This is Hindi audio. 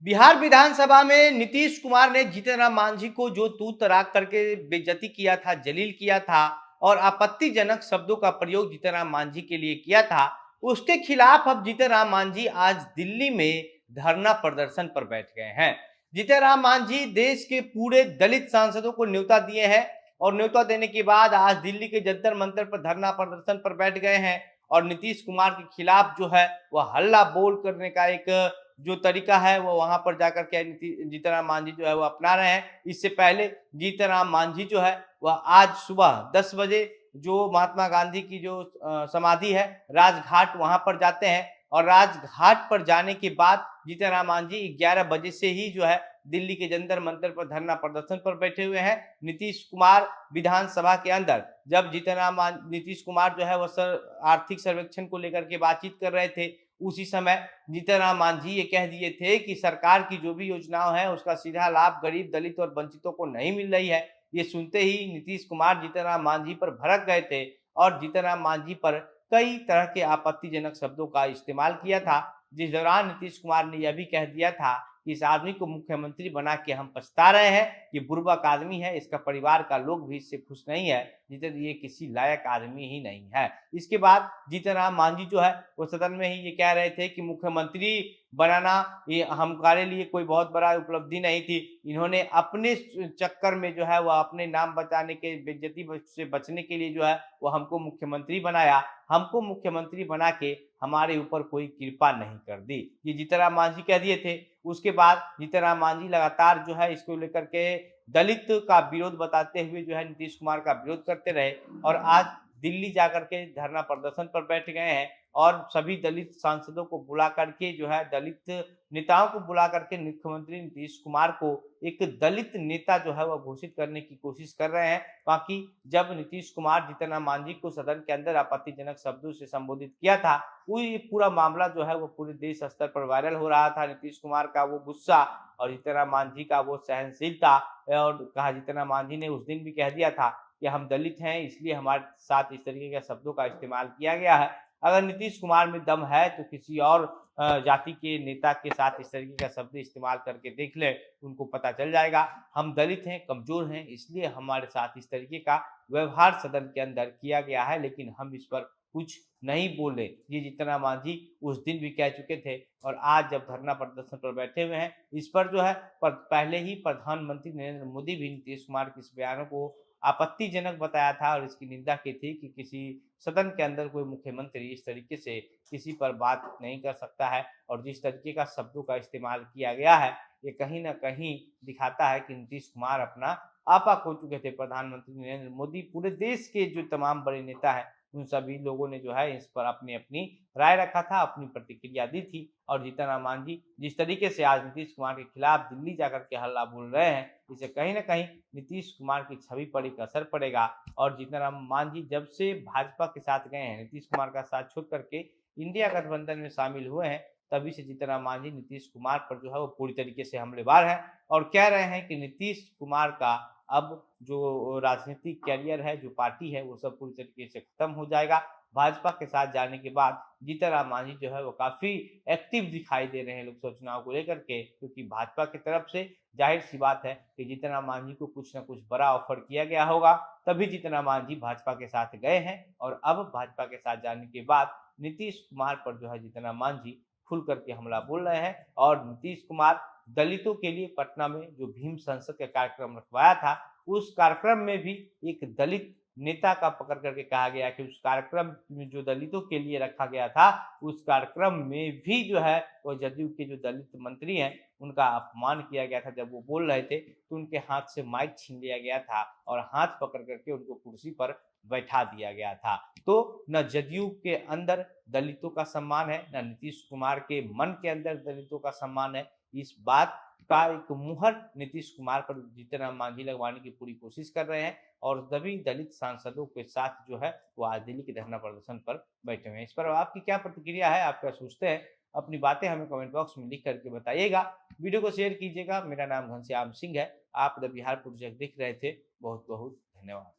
बिहार विधानसभा में नीतीश कुमार ने जीतन राम मांझी को जो तू तराक करके बेइज्जती किया था, जलील किया था और आपत्तिजनक शब्दों का प्रयोग जीतन राम मांझी के लिए किया था, उसके खिलाफ अब जीतन राम मांझी आज दिल्ली में धरना प्रदर्शन पर बैठ गए हैं। जीतन राम मांझी देश के पूरे दलित सांसदों को न्योता दिए हैं और न्योता देने के बाद आज दिल्ली के जंतर मंतर पर धरना प्रदर्शन पर बैठ गए हैं और नीतीश कुमार के खिलाफ जो है वह हल्ला बोल करने का एक जो तरीका है वो वहां पर जाकर के जीतन राम मांझी जो है वो अपना रहे हैं। इससे पहले जीतन राम मांझी जो है वह आज सुबह 10 बजे जो महात्मा गांधी की जो समाधि है राजघाट वहां पर जाते हैं और राजघाट पर जाने के बाद जीतन राम मांझी 11 बजे से ही जो है दिल्ली के जंतर मंतर पर धरना प्रदर्शन पर बैठे हुए हैं। नीतीश कुमार विधानसभा के अंदर जब नीतीश कुमार जो है वह आर्थिक सर्वेक्षण को लेकर के बातचीत कर रहे थे, उसी समय जीतन राम मांझी ये कह दिए थे कि सरकार की जो भी योजनाएं हैं उसका सीधा लाभ गरीब, दलित और वंचितों को नहीं मिल रही है। ये सुनते ही नीतीश कुमार जीतन राम मांझी पर भड़क गए थे और जीतन राम मांझी पर कई तरह के आपत्तिजनक शब्दों का इस्तेमाल किया था। जिस दौरान नीतीश कुमार ने यह भी कह दिया था कि इस आदमी को मुख्यमंत्री बना के हम पछता रहे हैं, ये बुर्बक आदमी है, इसका परिवार का लोग भी इससे खुश नहीं है, जीतन ये किसी लायक आदमी ही नहीं है। इसके बाद जीतन राम मांझी जो है वो सदन में ही ये कह रहे थे कि मुख्यमंत्री बनाना ये हमारे लिए कोई बहुत बड़ा उपलब्धि नहीं थी। इन्होंने अपने चक्कर में जो है वह अपने नाम बचाने के बेइज्जती से बचने के लिए जो है वो हमको मुख्यमंत्री बनाया। हमको मुख्यमंत्री बना के हमारे ऊपर कोई कृपा नहीं कर दी। ये जीतन राम मांझी कह दिए थे। उसके बाद जीतन राम मांझी लगातार जो है इसको लेकर के दलित का विरोध बताते हुए जो है नीतीश कुमार का विरोध करते रहे और आज दिल्ली जाकर के धरना प्रदर्शन पर बैठ गए हैं और सभी दलित सांसदों को बुला करके जो है दलित नेताओं को बुला करके मुख्यमंत्री नीतीश कुमार को एक दलित नेता जो है वह घोषित करने की कोशिश कर रहे हैं। बाकी जब नीतीश कुमार जीतन राम मांझी को सदन के अंदर आपत्तिजनक शब्दों से संबोधित किया था, वो ये पूरा मामला जो है वो पूरे देश स्तर पर वायरल हो रहा था। नीतीश कुमार का वो गुस्सा और जीतन राम मांझी का वो सहनशीलता और कहा जीतन राम मांझी ने उस दिन भी कह दिया था कि हम दलित हैं इसलिए हमारे साथ इस तरीके के शब्दों का इस्तेमाल किया गया है। अगर नीतीश कुमार में दम है तो किसी और जाति के नेता के साथ इस तरीके का शब्द इस्तेमाल करके देख ले, उनको पता चल जाएगा। हम दलित हैं, कमजोर हैं, इसलिए हमारे साथ इस तरीके का व्यवहार सदन के अंदर किया गया है, लेकिन हम इस पर कुछ नहीं बोले। ये जीतन राम मांझी उस दिन भी कह चुके थे और आज जब धरना प्रदर्शन पर बैठे हुए हैं, इस पर जो है पहले ही प्रधानमंत्री नरेंद्र मोदी भी नीतीश कुमार के इस बयानों को आपत्तिजनक बताया था और इसकी निंदा की थी कि किसी सदन के अंदर कोई मुख्यमंत्री इस तरीके से किसी पर बात नहीं कर सकता है और जिस तरीके का शब्दों का इस्तेमाल किया गया है, ये कहीं ना कहीं दिखाता है कि नीतीश कुमार अपना आपा खो चुके थे। प्रधानमंत्री नरेंद्र मोदी पूरे देश के जो तमाम बड़े नेता हैं उन सभी लोगों ने जो है इस पर अपनी अपनी राय रखा था, अपनी प्रतिक्रिया दी थी और जीतन राम मांझी जिस तरीके से आज नीतीश कुमार के खिलाफ दिल्ली जाकर के हल्ला बोल रहे हैं, इससे कहीं ना कहीं नीतीश कुमार की छवि पर एक असर पड़ेगा। और जीतन राम मांझी जब से भाजपा के साथ गए हैं, नीतीश कुमार का साथ छोड़ करके इंडिया गठबंधन में शामिल हुए हैं, तभी से जीतन राम मांझी नीतीश कुमार पर जो है वो पूरी तरीके से हमलेवार है और कह रहे हैं कि नीतीश कुमार का अब जो राजनीतिक कैरियर है, जो पार्टी है, वो सब पूरी तरीके से खत्म हो जाएगा। भाजपा के साथ जाने के बाद जीतन राम मांझी जो है वो काफ़ी एक्टिव दिखाई दे रहे हैं लोकसभा चुनाव को लेकर के, क्योंकि भाजपा की तरफ से ज़ाहिर-सी बात है कि जीतन राम मांझी को कुछ न कुछ बड़ा ऑफ़र किया गया होगा, तभी जीतन राम मांझी भाजपा के साथ गए हैं और अब भाजपा के साथ जाने के बाद नीतीश कुमार पर जो है जीतन राम मांझी खुल करके हमला बोल रहे हैं और नीतीश कुमार दलितों के लिए पटना में जो भीम संसद का कार्यक्रम रखवाया था, उस कार्यक्रम में भी एक दलित नेता का पकड़ करके कहा गया कि उस कार्यक्रम में जो दलितों के लिए रखा गया था, उस कार्यक्रम में भी जो है वो जदयू के जो दलित मंत्री हैं, उनका अपमान किया गया था। जब वो बोल रहे थे तो उनके हाथ से माइक छीन लिया गया था और हाथ पकड़ करके उनको कुर्सी पर बैठा दिया गया था। तो न जदयू के अंदर दलितों का सम्मान है, न नीतीश कुमार के मन के अंदर दलितों का सम्मान है। इस बात का एक मुहर नीतीश कुमार पर जीतन राम मांझी लगवाने की पूरी कोशिश कर रहे हैं और सभी दलित सांसदों के साथ जो है वो आज दिल्ली के धरना प्रदर्शन पर बैठे हुए हैं। इस पर आपकी क्या प्रतिक्रिया है, आप क्या सोचते हैं? अपनी बातें हमें कमेंट बॉक्स में लिख करके बताइएगा। वीडियो को शेयर कीजिएगा। मेरा नाम घनश्याम सिंह है। आप द बिहार प्रोजेक्ट देख रहे थे। बहुत बहुत धन्यवाद।